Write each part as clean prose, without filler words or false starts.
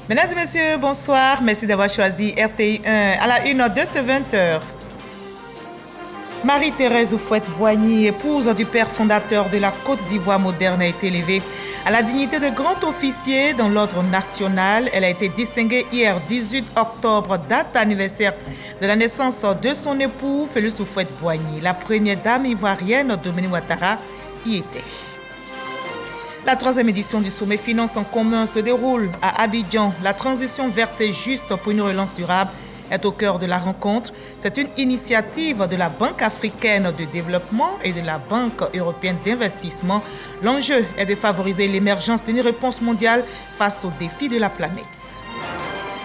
Mesdames et messieurs, bonsoir. Merci d'avoir choisi RTI1 à la une de ce 20h. Marie-Thérèse Houphouët-Boigny, épouse du père fondateur de la Côte d'Ivoire moderne, a été élevée à la dignité de grand officier dans l'ordre national. Elle a été distinguée hier 18 octobre, date anniversaire de la naissance de son époux, Félix Houphouët-Boigny. La première dame ivoirienne, Dominique Ouattara, y était. La troisième édition du sommet Finances en commun se déroule à Abidjan. La transition verte et juste pour une relance durable est au cœur de la rencontre. C'est une initiative de la Banque africaine de développement et de la Banque européenne d'investissement. L'enjeu est de favoriser l'émergence d'une réponse mondiale face aux défis de la planète.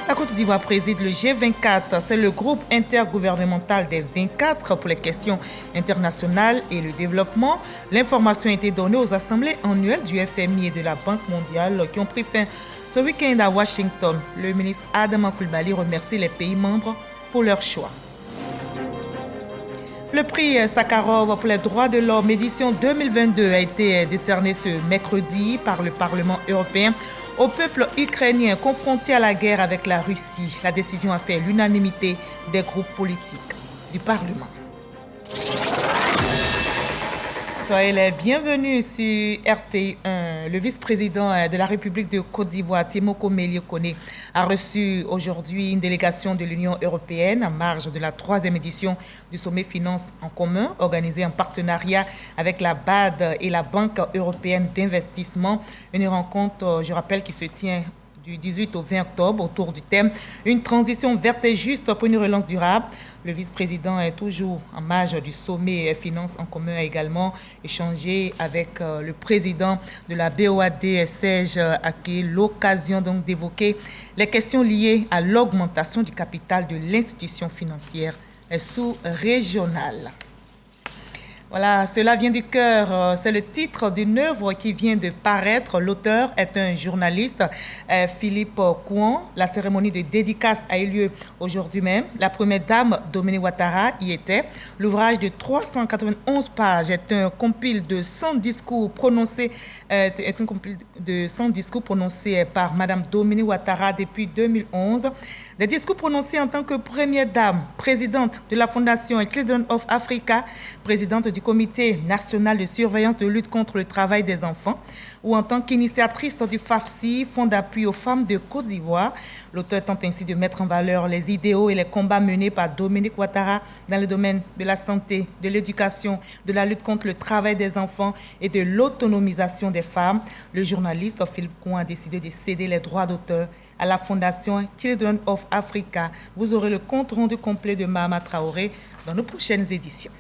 La Côte d'Ivoire préside le G24, c'est le groupe intergouvernemental des 24 pour les questions internationales et le développement. L'information a été donnée aux assemblées annuelles du FMI et de la Banque mondiale qui ont pris fin ce week-end à Washington. Le ministre Adama Coulibaly remercie les pays membres pour leur choix. Le prix Sakharov pour les droits de l'homme édition 2022 a été décerné ce mercredi par le Parlement européen au peuple ukrainien confronté à la guerre avec la Russie. La décision a fait l'unanimité des groupes politiques du Parlement. Soyez les bienvenus sur RTI1. Le vice-président de la République de Côte d'Ivoire, Timoko Mélie Koné, a reçu aujourd'hui une délégation de l'Union européenne en marge de la troisième édition du sommet Finances en commun, organisé en partenariat avec la BAD et la Banque européenne d'investissement. Une rencontre, je rappelle, qui se tient du 18 au 20 octobre autour du thème « Une transition verte et juste pour une relance durable ». Le vice-président est toujours en marge du sommet Finances en commun, a également échangé avec le président de la BOAD, Serge Aké, l'occasion donc d'évoquer les questions liées à l'augmentation du capital de l'institution financière sous-régionale. Voilà, cela vient du cœur. C'est le titre d'une œuvre qui vient de paraître. L'auteur est un journaliste, Philippe Kouan. La cérémonie de dédicace a eu lieu aujourd'hui même. La première dame, Dominique Ouattara, y était. L'ouvrage de 391 pages est un compil de 100 discours prononcés, par Madame Dominique Ouattara depuis 2011. Des discours prononcés en tant que première dame, présidente de la Fondation Children of Africa, présidente du Comité national de surveillance de lutte contre le travail des enfants, ou en tant qu'initiatrice du FAFSI, Fonds d'appui aux femmes de Côte d'Ivoire. L'auteur tente ainsi de mettre en valeur les idéaux et les combats menés par Dominique Ouattara dans le domaine de la santé, de l'éducation, de la lutte contre le travail des enfants et de l'autonomisation des femmes. Le journaliste Philippe Kouan a décidé de céder les droits d'auteur à la Fondation Children of Africa. Vous aurez le compte rendu complet de Mahama Traoré dans nos prochaines éditions.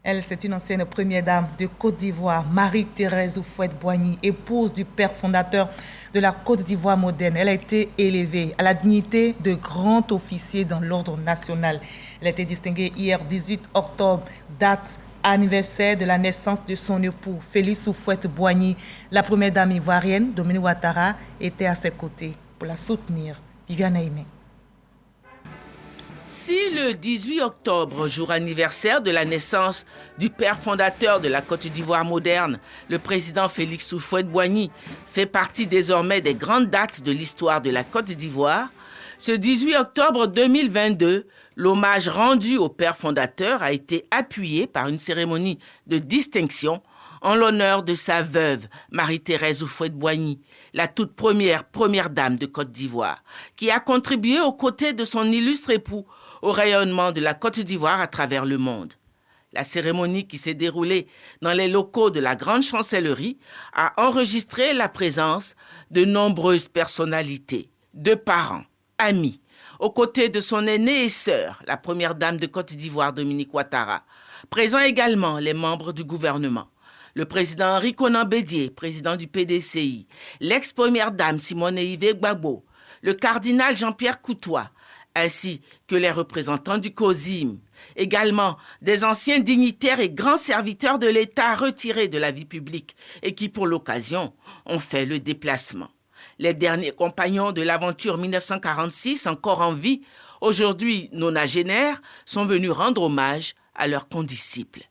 Elle, c'est une ancienne première dame de Côte d'Ivoire, Marie-Thérèse Houphouët-Boigny, épouse du père fondateur de la Côte d'Ivoire moderne. Elle a été élevée à la dignité de grand officier dans l'ordre national. Elle a été distinguée hier 18 octobre, date anniversaire de la naissance de son époux, Félix Houphouët-Boigny. La première dame ivoirienne, Dominique Ouattara, était à ses côtés pour la soutenir. Viviane Aimé. Si le 18 octobre, jour anniversaire de la naissance du père fondateur de la Côte d'Ivoire moderne, le président Félix Houphouët-Boigny, fait partie désormais des grandes dates de l'histoire de la Côte d'Ivoire, ce 18 octobre 2022, l'hommage rendu au père fondateur a été appuyé par une cérémonie de distinction en l'honneur de sa veuve, Marie-Thérèse Houphouët-Boigny, la toute première dame de Côte d'Ivoire, qui a contribué aux côtés de son illustre époux au rayonnement de la Côte d'Ivoire à travers le monde. La cérémonie qui s'est déroulée dans les locaux de la Grande Chancellerie a enregistré la présence de nombreuses personnalités, de parents, amis, aux côtés de son aînée et sœur, la première dame de Côte d'Ivoire, Dominique Ouattara. Présents également les membres du gouvernement. Le président Henri Konan Bédié, président du PDCI, l'ex-première dame Simone Yves Gbagbo, le cardinal Jean-Pierre Coutois, ainsi que les représentants du COSIM. Également, des anciens dignitaires et grands serviteurs de l'État retirés de la vie publique et qui, pour l'occasion, ont fait le déplacement. Les derniers compagnons de l'aventure 1946, encore en vie, aujourd'hui nonagénaires, sont venus rendre hommage à leurs condisciples.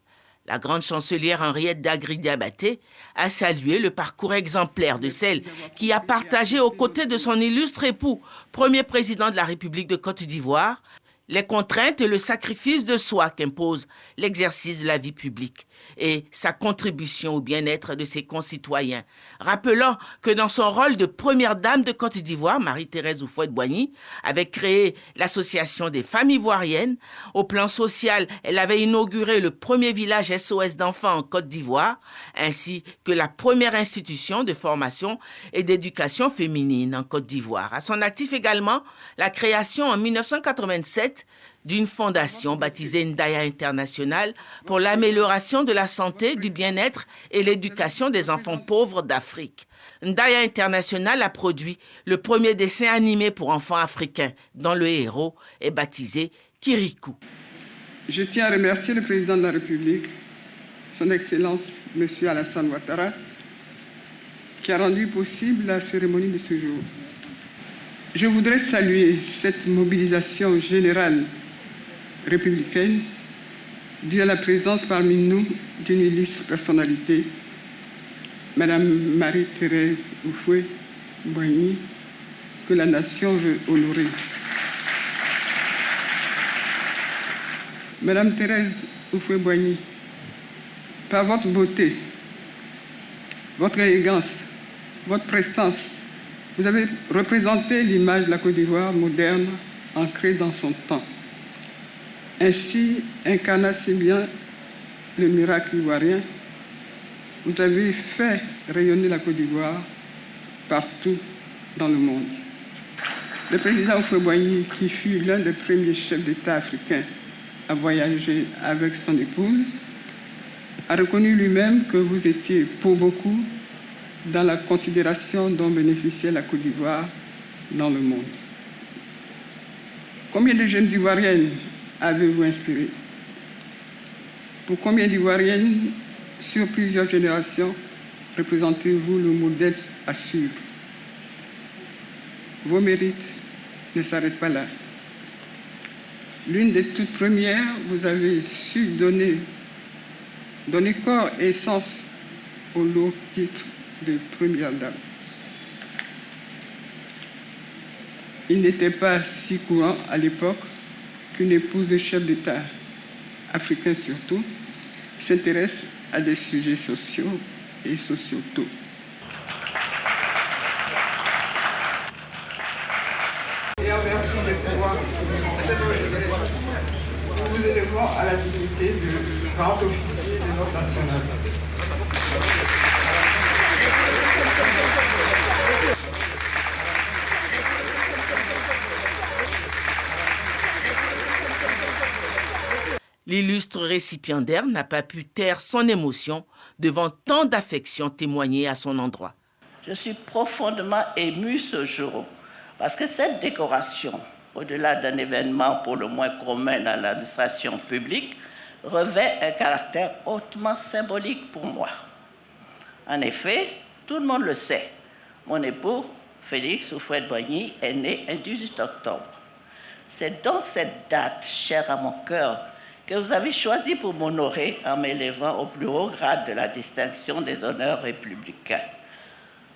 La grande chancelière Henriette Dagri-Diabaté a salué le parcours exemplaire de celle qui a partagé aux côtés de son illustre époux, premier président de la République de Côte d'Ivoire, les contraintes et le sacrifice de soi qu'impose l'exercice de la vie publique et sa contribution au bien-être de ses concitoyens. Rappelant que dans son rôle de première dame de Côte d'Ivoire, Marie-Thérèse Houphouët-Boigny avait créé l'association des femmes ivoiriennes. Au plan social, elle avait inauguré le premier village SOS d'enfants en Côte d'Ivoire, ainsi que la première institution de formation et d'éducation féminine en Côte d'Ivoire. À son actif également, la création en 1987 d'une fondation baptisée Ndaya International pour l'amélioration de la santé, du bien-être et l'éducation des enfants pauvres d'Afrique. Ndaya International a produit le premier dessin animé pour enfants africains, dont le héros est baptisé Kirikou. Je tiens à remercier le président de la République, son Excellence M. Alassane Ouattara, qui a rendu possible la cérémonie de ce jour. Je voudrais saluer cette mobilisation générale républicaine due à la présence parmi nous d'une illustre personnalité, Madame Marie-Thérèse Houphouët-Boigny, que la nation veut honorer. Madame Thérèse Houphouët-Boigny, par votre beauté, votre élégance, votre prestance, vous avez représenté l'image de la Côte d'Ivoire moderne, ancrée dans son temps. Ainsi, incarnant si bien le miracle ivoirien, vous avez fait rayonner la Côte d'Ivoire partout dans le monde. Le président Houphouët-Boigny, qui fut l'un des premiers chefs d'État africains à voyager avec son épouse, a reconnu lui-même que vous étiez pour beaucoup dans la considération dont bénéficiait la Côte d'Ivoire dans le monde. Combien de jeunes Ivoiriennes avez-vous inspiré? Pour combien d'Ivoiriennes sur plusieurs générations représentez-vous le modèle à suivre? Vos mérites ne s'arrêtent pas là. L'une des toutes premières, vous avez su donner corps et sens au lourd titre de première dame. Il n'était pas si courant à l'époque qu'une épouse de chef d'État, africain surtout, s'intéresse à des sujets sociaux et sociétaux. Et en vertu des pouvoirs nous vous élevons à la dignité de grand officier de l'ordre national. L'illustre récipiendaire n'a pas pu taire son émotion devant tant d'affection témoignée à son endroit. Je suis profondément émue ce jour parce que cette décoration, au-delà d'un événement pour le moins commun dans l'administration publique, revêt un caractère hautement symbolique pour moi. En effet, tout le monde le sait, mon époux, Félix Houphouët-Boigny, est né un 18 octobre. C'est donc cette date chère à mon cœur que vous avez choisi pour m'honorer en m'élevant au plus haut grade de la distinction des honneurs républicains.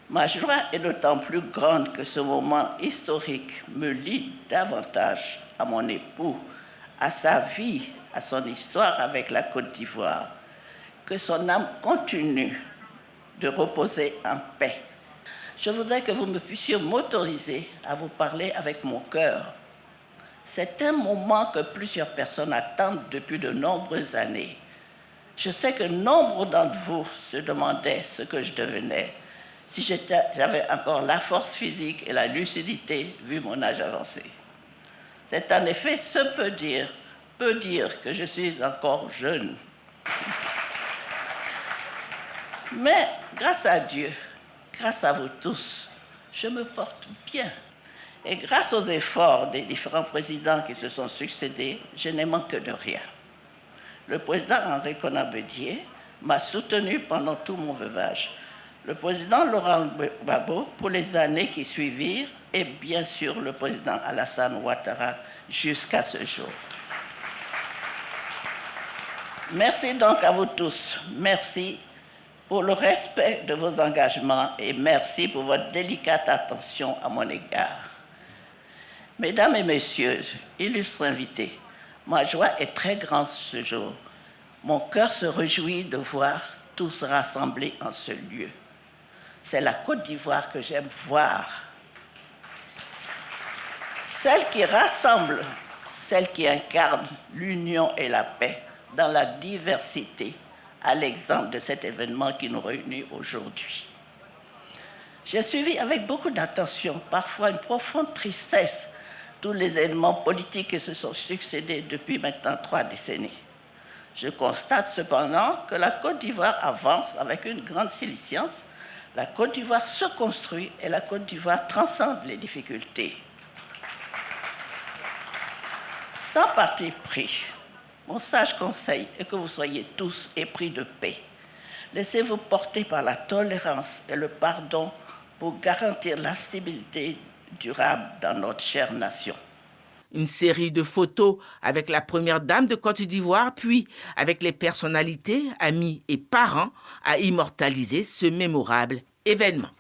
Ma joie est d'autant plus grande que ce moment historique me lie davantage à mon époux, à sa vie, à son histoire avec la Côte d'Ivoire, que son âme continue de reposer en paix. Je voudrais que vous me puissiez m'autoriser à vous parler avec mon cœur. C'est un moment que plusieurs personnes attendent depuis de nombreuses années. Je sais que nombre d'entre vous se demandaient ce que je devenais, si j'avais encore la force physique et la lucidité vu mon âge avancé. C'est en effet ce peut dire que je suis encore jeune. Mais grâce à Dieu, grâce à vous tous, je me porte bien. Et grâce aux efforts des différents présidents qui se sont succédés, je n'ai manqué de rien. Le président Henri Konan-Bédié m'a soutenu pendant tout mon veuvage. Le président Laurent Gbagbo pour les années qui suivirent et bien sûr le président Alassane Ouattara jusqu'à ce jour. Merci donc à vous tous. Merci pour le respect de vos engagements et merci pour votre délicate attention à mon égard. Mesdames et messieurs, illustres invités, ma joie est très grande ce jour. Mon cœur se réjouit de voir tous rassemblés en ce lieu. C'est la Côte d'Ivoire que j'aime voir. Celle qui rassemble, celle qui incarne l'union et la paix dans la diversité, à l'exemple de cet événement qui nous réunit aujourd'hui. J'ai suivi avec beaucoup d'attention, parfois une profonde tristesse, tous les éléments politiques qui se sont succédés depuis maintenant 3 décennies. Je constate cependant que la Côte d'Ivoire avance avec une grande silicience. La Côte d'Ivoire se construit et la Côte d'Ivoire transcende les difficultés. Sans parti pris, mon sage conseil est que vous soyez tous épris de paix. Laissez-vous porter par la tolérance et le pardon pour garantir la stabilité durable dans notre chère nation. Une série de photos avec la première dame de Côte d'Ivoire, puis avec les personnalités, amis et parents, a immortalisé ce mémorable événement.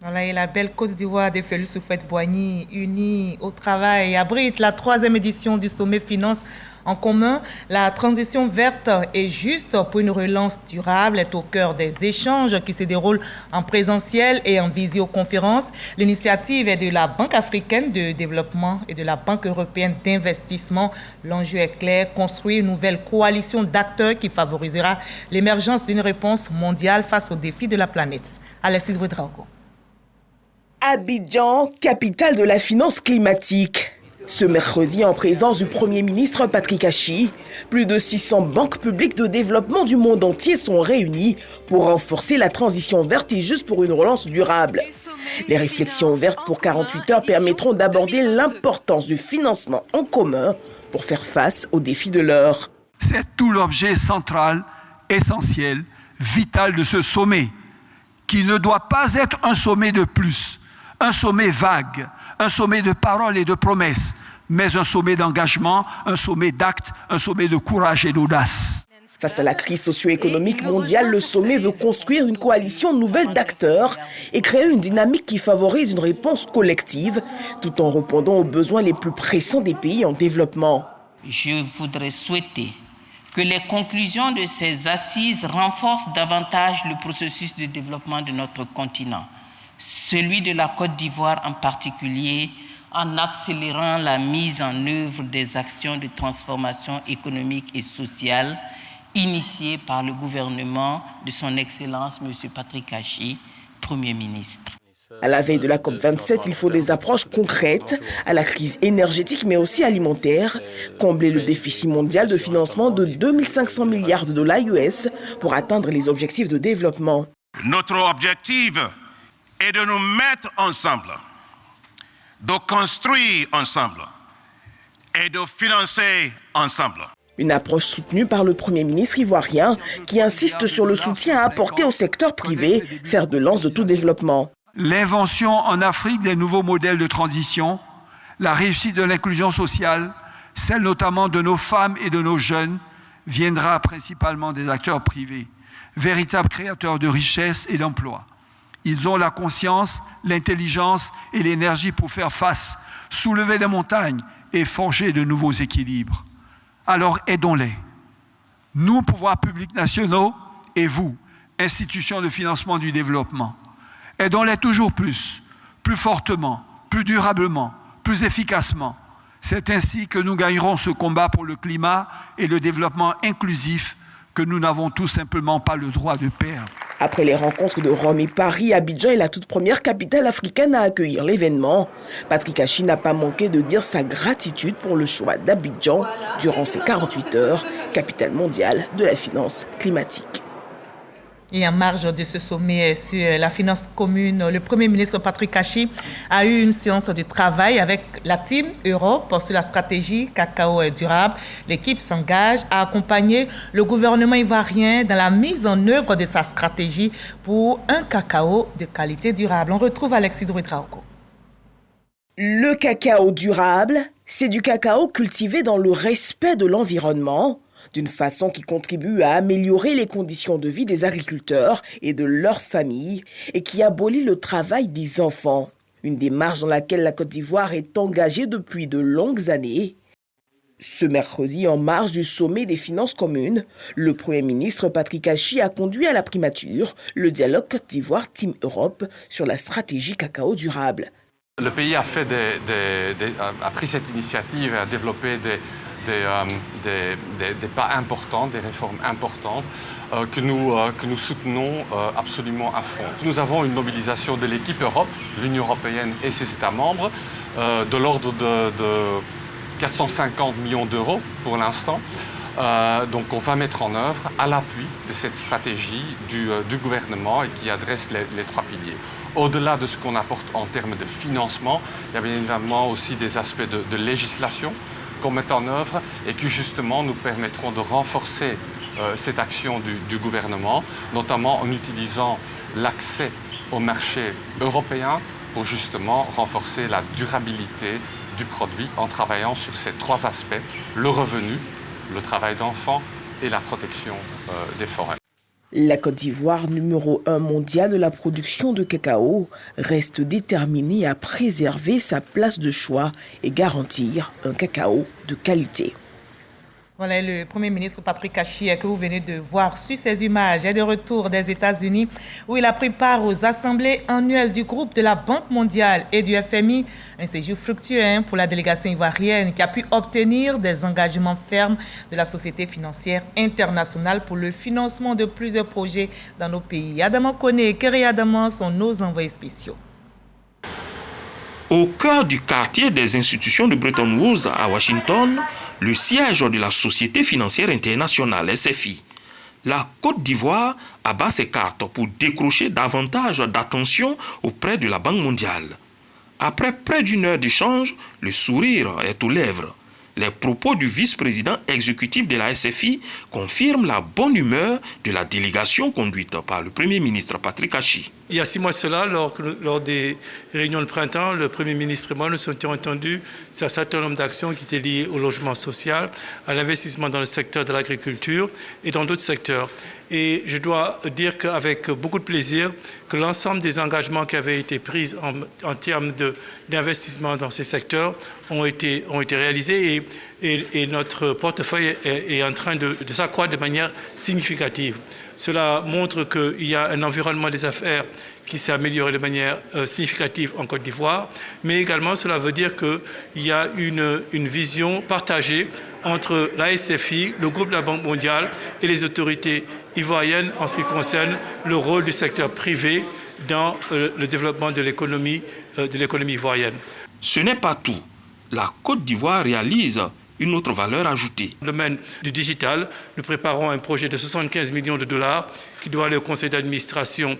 Voilà, et la belle Côte d'Ivoire de Félix Houphouët-Boigny, unie au travail, abrite la 3e édition du sommet Finance en commun. La transition verte et juste pour une relance durable est au cœur des échanges qui se déroulent en présentiel et en visioconférence. L'initiative est de la Banque africaine de développement et de la Banque européenne d'investissement. L'enjeu est clair, construire une nouvelle coalition d'acteurs qui favorisera l'émergence d'une réponse mondiale face aux défis de la planète. Alexis Ouedraogo. Abidjan, capitale de la finance climatique. Ce mercredi, en présence du Premier ministre Patrick Hachi, plus de 600 banques publiques de développement du monde entier sont réunies pour renforcer la transition verte et juste pour une relance durable. Les réflexions vertes pour 48 heures permettront d'aborder l'importance du financement en commun pour faire face aux défis de l'heure. C'est tout l'objet central, essentiel, vital de ce sommet, qui ne doit pas être un sommet de plus. Un sommet vague, un sommet de paroles et de promesses, mais un sommet d'engagement, un sommet d'actes, un sommet de courage et d'audace. Face à la crise socio-économique mondiale, le sommet veut construire une coalition nouvelle d'acteurs et créer une dynamique qui favorise une réponse collective, tout en répondant aux besoins les plus pressants des pays en développement. Je voudrais souhaiter que les conclusions de ces assises renforcent davantage le processus de développement de notre continent, celui de la Côte d'Ivoire en particulier, en accélérant la mise en œuvre des actions de transformation économique et sociale initiées par le gouvernement de son Excellence M. Patrick Hachi, Premier ministre. À la veille de la COP27, il faut des approches concrètes à la crise énergétique mais aussi alimentaire, combler le déficit mondial de financement de 2500 milliards de dollars US pour atteindre les objectifs de développement. Notre objectif est de nous mettre ensemble, de construire ensemble et de financer ensemble. Une approche soutenue par le Premier ministre ivoirien qui insiste sur le soutien à apporter au secteur privé, fer de lance de tout développement. L'invention en Afrique des nouveaux modèles de transition, la réussite de l'inclusion sociale, celle notamment de nos femmes et de nos jeunes, viendra principalement des acteurs privés, véritables créateurs de richesses et d'emplois. Ils ont la conscience, l'intelligence et l'énergie pour faire face, soulever les montagnes et forger de nouveaux équilibres. Alors aidons-les. Nous, pouvoirs publics nationaux, et vous, institutions de financement du développement. Aidons-les toujours plus fortement, plus durablement, plus efficacement. C'est ainsi que nous gagnerons ce combat pour le climat et le développement inclusif que nous n'avons tout simplement pas le droit de perdre. Après les rencontres de Rome et Paris, Abidjan est la toute première capitale africaine à accueillir l'événement. Patrick Hachi n'a pas manqué de dire sa gratitude pour le choix d'Abidjan durant ces 48 heures, capitale mondiale de la finance climatique. Et en marge de ce sommet sur la finance commune, le Premier ministre Patrick Hachi a eu une séance de travail avec la Team Europe sur la stratégie cacao durable. L'équipe s'engage à accompagner le gouvernement ivoirien dans la mise en œuvre de sa stratégie pour un cacao de qualité durable. On retrouve Alexis Ouedraogo. Le cacao durable, c'est du cacao cultivé dans le respect de l'environnement, d'une façon qui contribue à améliorer les conditions de vie des agriculteurs et de leurs familles et qui abolit le travail des enfants. Une démarche dans laquelle la Côte d'Ivoire est engagée depuis de longues années. Ce mercredi, en marge du sommet des finances communes, le Premier ministre Patrick Achi a conduit à la primature le dialogue Côte d'Ivoire-Team Europe sur la stratégie cacao durable. Le pays a pris cette initiative et a développé des pas importants, des réformes importantes que nous soutenons absolument à fond. Nous avons une mobilisation de l'équipe Europe, l'Union européenne et ses États membres, de l'ordre de 450 millions d'euros pour l'instant. Donc on va mettre en œuvre à l'appui de cette stratégie du gouvernement et qui adresse les trois piliers. Au-delà de ce qu'on apporte en termes de financement, il y a bien évidemment aussi des aspects de législation qu'on met en œuvre et qui justement nous permettront de renforcer cette action du gouvernement, notamment en utilisant l'accès au marché européen pour justement renforcer la durabilité du produit en travaillant sur ces trois aspects, le revenu, le travail d'enfants et la protection des forêts. La Côte d'Ivoire, numéro 1 mondial de la production de cacao, reste déterminée à préserver sa place de choix et garantir un cacao de qualité. Voilà, le Premier ministre Patrick Achi que vous venez de voir sur ces images est de retour des États-Unis où il a pris part aux assemblées annuelles du groupe de la Banque mondiale et du FMI. Un séjour fructueux pour la délégation ivoirienne qui a pu obtenir des engagements fermes de la Société financière internationale pour le financement de plusieurs projets dans nos pays. Adama Kone et Kerry Adama sont nos envoyés spéciaux. Au cœur du quartier des institutions de Bretton Woods à Washington, le siège de la Société financière internationale SFI. La Côte d'Ivoire abat ses cartes pour décrocher davantage d'attention auprès de la Banque mondiale. Après près d'une heure d'échange, le sourire est aux lèvres. Les propos du vice-président exécutif de la SFI confirment la bonne humeur de la délégation conduite par le Premier ministre Patrick Achi. Il y a 6 mois de cela, lors des réunions de printemps, le Premier ministre et moi nous étions entendus sur un certain nombre d'actions qui étaient liées au logement social, à l'investissement dans le secteur de l'agriculture et dans d'autres secteurs. Et je dois dire qu'avec beaucoup de plaisir, que l'ensemble des engagements qui avaient été pris en termes d'investissement dans ces secteurs ont été réalisés et notre portefeuille est en train de s'accroître de manière significative. Cela montre qu'il y a un environnement des affaires qui s'est amélioré de manière significative en Côte d'Ivoire, mais également cela veut dire qu'il y a une vision partagée entre la SFI, le groupe de la Banque mondiale et les autorités ivoiriennes en ce qui concerne le rôle du secteur privé dans le développement de l'économie ivoirienne. Ce n'est pas tout. La Côte d'Ivoire réalise une autre valeur ajoutée. Dans le domaine du digital, nous préparons un projet de 75 millions de dollars qui doit aller au conseil d'administration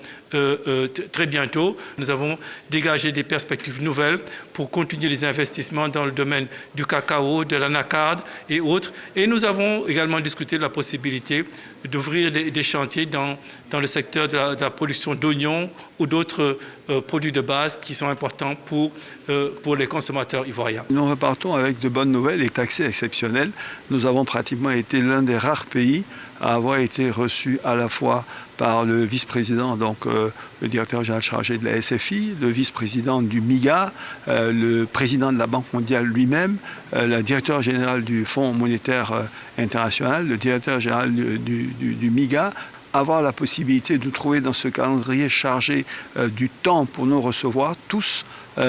très bientôt. Nous avons dégagé des perspectives nouvelles pour continuer les investissements dans le domaine du cacao, de l'anacarde et autres. Et nous avons également discuté de la possibilité d'ouvrir des chantiers dans le secteur de la production d'oignons ou d'autres produits de base qui sont importants pour les consommateurs ivoiriens. Nous repartons avec de bonnes nouvelles et accès exceptionnel. Nous avons pratiquement été l'un des rares pays à avoir été reçu à la fois par le vice-président, donc le directeur général chargé de la SFI, le vice-président du MIGA, le président de la Banque mondiale lui-même, le directeur général du Fonds monétaire international, le directeur général du MIGA, avoir la possibilité de trouver dans ce calendrier chargé du temps pour nous recevoir tous.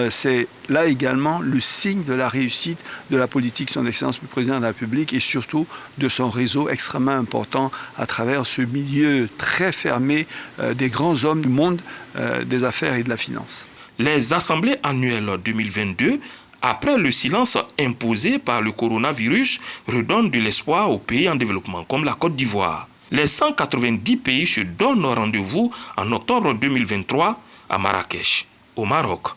C'est là également le signe de la réussite de la politique son Excellence le Président de la République et surtout de son réseau extrêmement important à travers ce milieu très fermé des grands hommes du monde des affaires et de la finance. Les assemblées annuelles 2022, après le silence imposé par le coronavirus, redonnent de l'espoir aux pays en développement comme la Côte d'Ivoire. Les 190 pays se donnent rendez-vous en octobre 2023 à Marrakech, au Maroc.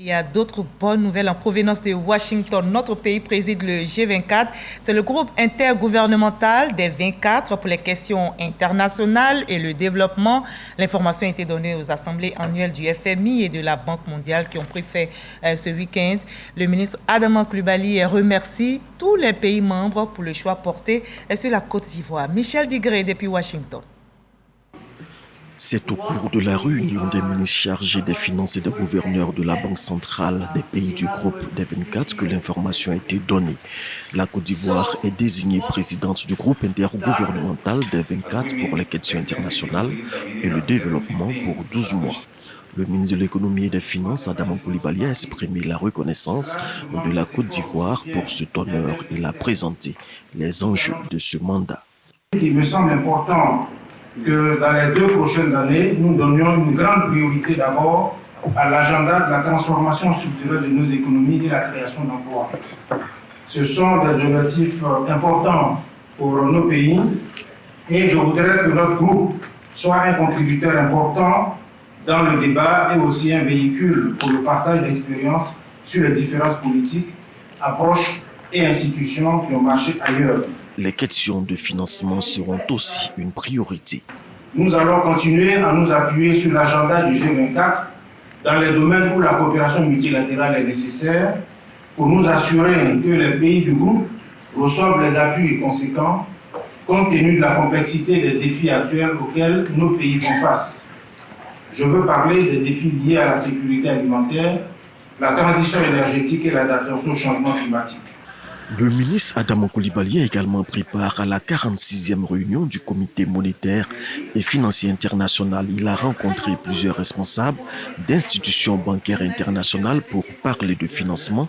Il y a d'autres bonnes nouvelles en provenance de Washington. Notre pays préside le G24. C'est le groupe intergouvernemental des 24 pour les questions internationales et le développement. L'information a été donnée aux assemblées annuelles du FMI et de la Banque mondiale qui ont pris fait ce week-end. Le ministre Adama Coulibaly remercie tous les pays membres pour le choix porté sur la Côte d'Ivoire. Michel Digré depuis Washington. C'est au cours de la réunion des ministres chargés des finances et des gouverneurs de la Banque centrale des pays du groupe des 24 que l'information a été donnée. La Côte d'Ivoire est désignée présidente du groupe intergouvernemental des 24 pour les questions internationales et le développement pour 12 mois. Le ministre de l'économie et des finances, Adama Coulibaly, a exprimé la reconnaissance de la Côte d'Ivoire pour cet honneur. Il a présenté les enjeux de ce mandat. Il me semble important que dans les 2 prochaines années, nous donnions une grande priorité d'abord à l'agenda de la transformation structurelle de nos économies et la création d'emplois. Ce sont des objectifs importants pour nos pays et je voudrais que notre groupe soit un contributeur important dans le débat et aussi un véhicule pour le partage d'expériences sur les différences politiques, approches et institutions qui ont marché ailleurs. Les questions de financement seront aussi une priorité. Nous allons continuer à nous appuyer sur l'agenda du G24 dans les domaines où la coopération multilatérale est nécessaire pour nous assurer que les pays du groupe reçoivent les appuis conséquents compte tenu de la complexité des défis actuels auxquels nos pays font face. Je veux parler des défis liés à la sécurité alimentaire, la transition énergétique et l'adaptation au changement climatique. Le ministre Adama Coulibaly a également pris part à la 46e réunion du Comité monétaire et financier international. Il a rencontré plusieurs responsables d'institutions bancaires internationales pour parler de financement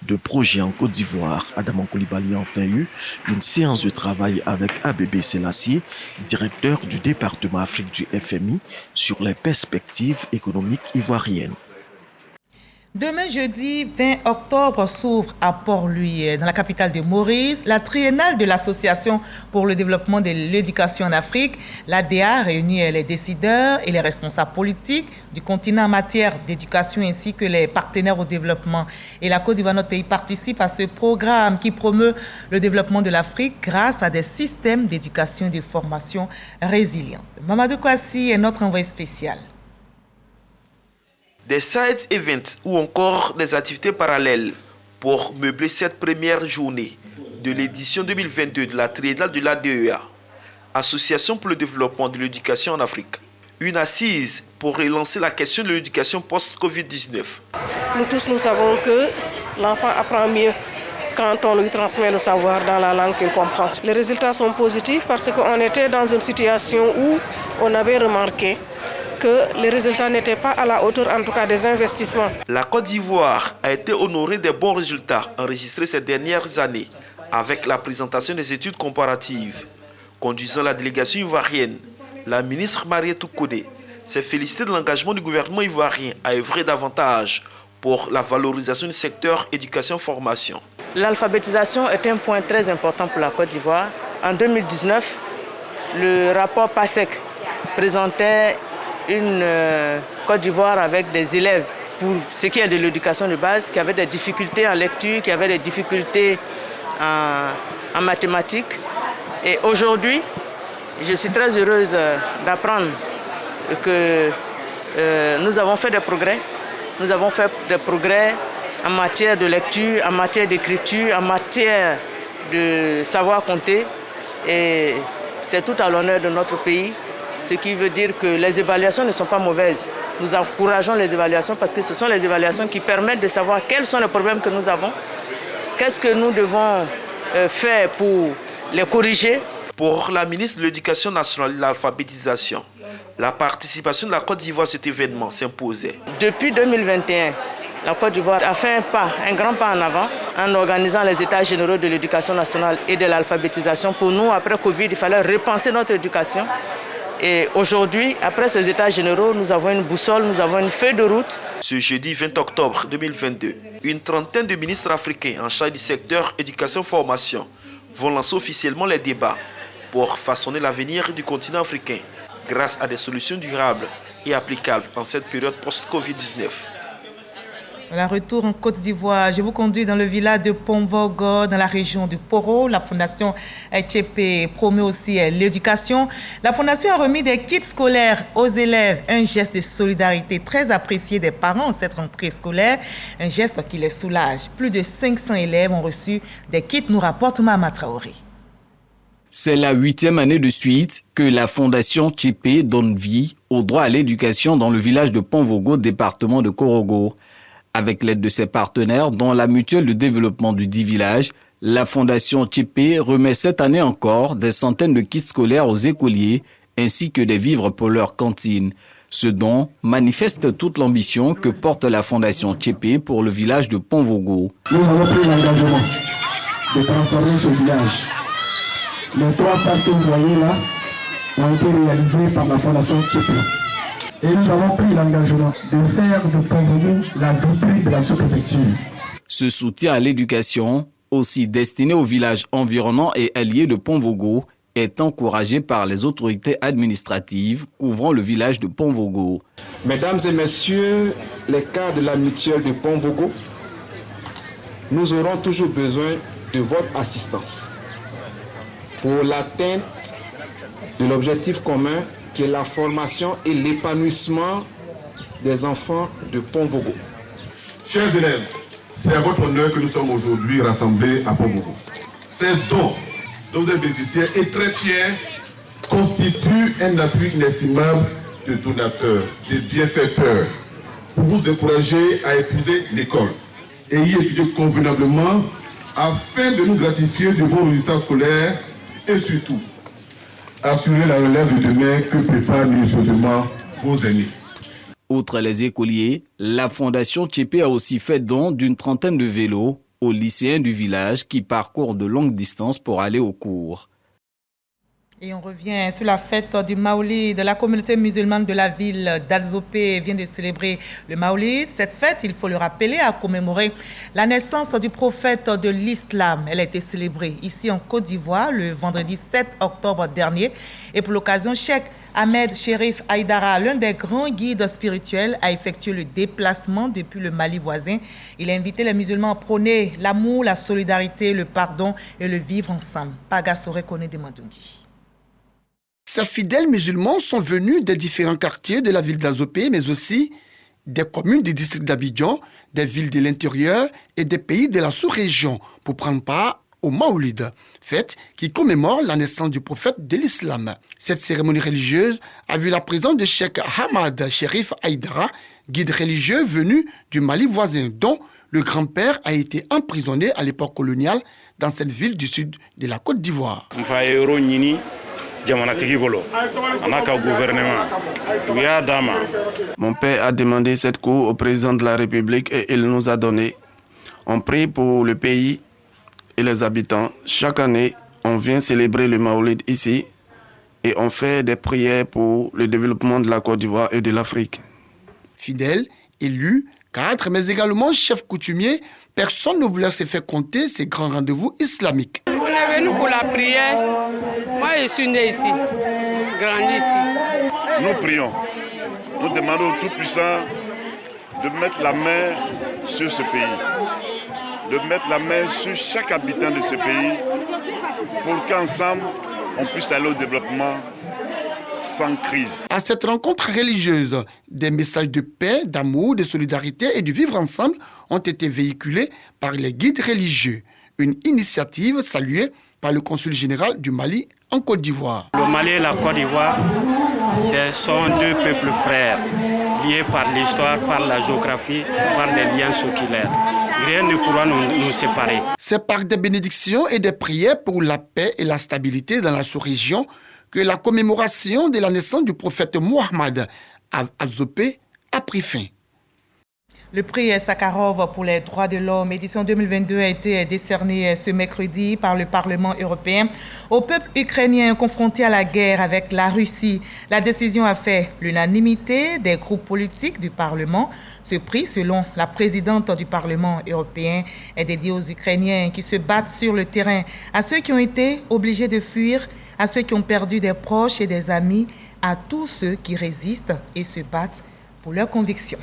de projets en Côte d'Ivoire. Adama Coulibaly a enfin eu une séance de travail avec Abebe Selassie, directeur du département Afrique du FMI, sur les perspectives économiques ivoiriennes. Demain, jeudi 20 octobre, s'ouvre à Port-Louis, dans la capitale de Maurice, la triennale de l'Association pour le développement de l'éducation en Afrique. L'ADA réunit les décideurs et les responsables politiques du continent en matière d'éducation ainsi que les partenaires au développement. Et la Côte d'Ivoire, notre pays, participe à ce programme qui promeut le développement de l'Afrique grâce à des systèmes d'éducation et de formation résilientes. Mamadou Kwasi est notre envoyé spécial. Des side events ou encore des activités parallèles pour meubler cette première journée de l'édition 2022 de la triennale de l'ADEA, Association pour le développement de l'éducation en Afrique. Une assise pour relancer la question de l'éducation post-Covid-19. Nous tous, nous savons que l'enfant apprend mieux quand on lui transmet le savoir dans la langue qu'il comprend. Les résultats sont positifs parce qu'on était dans une situation où on avait remarqué que les résultats n'étaient pas à la hauteur, en tout cas, des investissements. La Côte d'Ivoire a été honorée des bons résultats enregistrés ces dernières années avec la présentation des études comparatives. Conduisant la délégation ivoirienne, la ministre Mariétou Kodé s'est félicitée de l'engagement du gouvernement ivoirien à œuvrer davantage pour la valorisation du secteur éducation-formation. L'alphabétisation est un point très important pour la Côte d'Ivoire. En 2019, le rapport PASEC présentait une Côte d'Ivoire avec des élèves, pour ce qui est de l'éducation de base, qui avaient des difficultés en lecture, qui avaient des difficultés en mathématiques. Et aujourd'hui, je suis très heureuse d'apprendre que nous avons fait des progrès. Nous avons fait des progrès en matière de lecture, en matière d'écriture, en matière de savoir compter. Et c'est tout à l'honneur de notre pays. Ce qui veut dire que les évaluations ne sont pas mauvaises. Nous encourageons les évaluations parce que ce sont les évaluations qui permettent de savoir quels sont les problèmes que nous avons, qu'est-ce que nous devons faire pour les corriger. Pour la ministre de l'Éducation nationale et de l'alphabétisation, la participation de la Côte d'Ivoire à cet événement s'imposait. Depuis 2021, la Côte d'Ivoire a fait un grand pas en avant en organisant les états généraux de l'éducation nationale et de l'alphabétisation. Pour nous, après Covid, il fallait repenser notre éducation. Et aujourd'hui, après ces états généraux, nous avons une boussole, nous avons une feuille de route. Ce jeudi 20 octobre 2022, une trentaine de ministres africains en charge du secteur éducation-formation vont lancer officiellement les débats pour façonner l'avenir du continent africain grâce à des solutions durables et applicables en cette période post-Covid-19. La retour en Côte d'Ivoire, je vous conduis dans le village de Ponvogo, dans la région du Poro. La Fondation Tchépé promeut aussi l'éducation. La Fondation a remis des kits scolaires aux élèves, un geste de solidarité très apprécié des parents cette rentrée scolaire, un geste qui les soulage. Plus de 500 élèves ont reçu des kits, nous rapporte Mahama Traoré. C'est la 8e année de suite que la Fondation Tchépé donne vie au droit à l'éducation dans le village de Ponvogo, département de Korogo. Avec l'aide de ses partenaires, dont la mutuelle de développement du dit village, la Fondation Tchépé remet cette année encore des centaines de kits scolaires aux écoliers ainsi que des vivres pour leur cantine. Ce don manifeste toute l'ambition que porte la Fondation Tchépé pour le village de Ponvogo. Nous avons pris l'engagement de transformer ce village. Les 3 salles que vous voyez là ont été réalisées par la Fondation Tchépé. Et nous avons pris l'engagement de faire de Ponvogo la vitrine de la sous-préfecture. Ce soutien à l'éducation, aussi destiné aux villages environnants et alliés de Ponvogo, est encouragé par les autorités administratives couvrant le village de Ponvogo. Mesdames et messieurs, les cas de la mutuelle de Ponvogo, nous aurons toujours besoin de votre assistance pour l'atteinte de l'objectif commun qui est la formation et l'épanouissement des enfants de Ponvogo. Chers élèves, c'est à votre honneur que nous sommes aujourd'hui rassemblés à Ponvogo. Ces dons dont vous êtes bénéficiaires et très fiers constituent un appui inestimable de donateurs, de bienfaiteurs, pour vous encourager à épouser l'école et y étudier convenablement afin de nous gratifier de bons résultats scolaires et surtout assurer la relève de demain que préparent minutieusement vos aînés. Outre les écoliers, la Fondation Tchépé a aussi fait don d'une trentaine de vélos aux lycéens du village qui parcourent de longues distances pour aller au cours. Et on revient sur la fête du Maoulid. La communauté musulmane de la ville d'Alzopé vient de célébrer le Maoulid. Cette fête, il faut le rappeler, a commémoré la naissance du prophète de l'islam. Elle a été célébrée ici en Côte d'Ivoire le vendredi 7 octobre dernier. Et pour l'occasion, Cheikh Ahmed Chérif Aïdara, l'un des grands guides spirituels, a effectué le déplacement depuis le Mali voisin. Il a invité les musulmans à prôner l'amour, la solidarité, le pardon et le vivre ensemble. Pagasore Kone de Mandungi. Ces fidèles musulmans sont venus des différents quartiers de la ville d'Azopé, mais aussi des communes du district d'Abidjan, des villes de l'intérieur et des pays de la sous-région pour prendre part au Maoulid, fête qui commémore la naissance du prophète de l'islam. Cette cérémonie religieuse a vu la présence de Cheikh Ahmed Chérif Aïdara, guide religieux venu du Mali voisin, dont le grand-père a été emprisonné à l'époque coloniale dans cette ville du sud de la Côte d'Ivoire. Mon père a demandé cette cour au président de la République et il nous a donné. On prie pour le pays et les habitants. Chaque année, on vient célébrer le Maoulid ici et on fait des prières pour le développement de la Côte d'Ivoire et de l'Afrique. Fidèle, élu, cadre, mais également chef coutumier, personne ne voulait se faire compter ces grands rendez-vous islamiques. On est venu pour la prière. Moi, je suis né ici, grandi ici. Nous prions. Nous demandons au Tout-Puissant de mettre la main sur ce pays, de mettre la main sur chaque habitant de ce pays pour qu'ensemble, on puisse aller au développement sans crise. À cette rencontre religieuse, des messages de paix, d'amour, de solidarité et de vivre ensemble ont été véhiculés par les guides religieux. Une initiative saluée par le consul général du Mali en Côte d'Ivoire. Le Mali et la Côte d'Ivoire, ce sont deux peuples frères, liés par l'histoire, par la géographie, par les liens séculaires. Rien ne pourra nous séparer. C'est par des bénédictions et des prières pour la paix et la stabilité dans la sous-région que la commémoration de la naissance du prophète Mohammed à Azopé a pris fin. Le prix Sakharov pour les droits de l'homme, édition 2022, a été décerné ce mercredi par le Parlement européen au peuple ukrainien confronté à la guerre avec la Russie. La décision a fait l'unanimité des groupes politiques du Parlement. Ce prix, selon la présidente du Parlement européen, est dédié aux Ukrainiens qui se battent sur le terrain, à ceux qui ont été obligés de fuir, à ceux qui ont perdu des proches et des amis, à tous ceux qui résistent et se battent pour leurs convictions.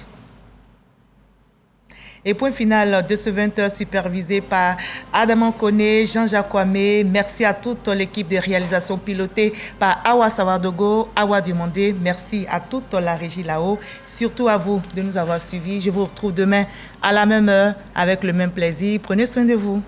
Et point final de ce 20h supervisé par Adam Kone, Jean-Jacques Kwame. Merci à toute l'équipe de réalisation pilotée par Awa Savardogo, Awa Dumondé. Merci à toute la régie là-haut. Surtout à vous de nous avoir suivis. Je vous retrouve demain à la même heure avec le même plaisir. Prenez soin de vous.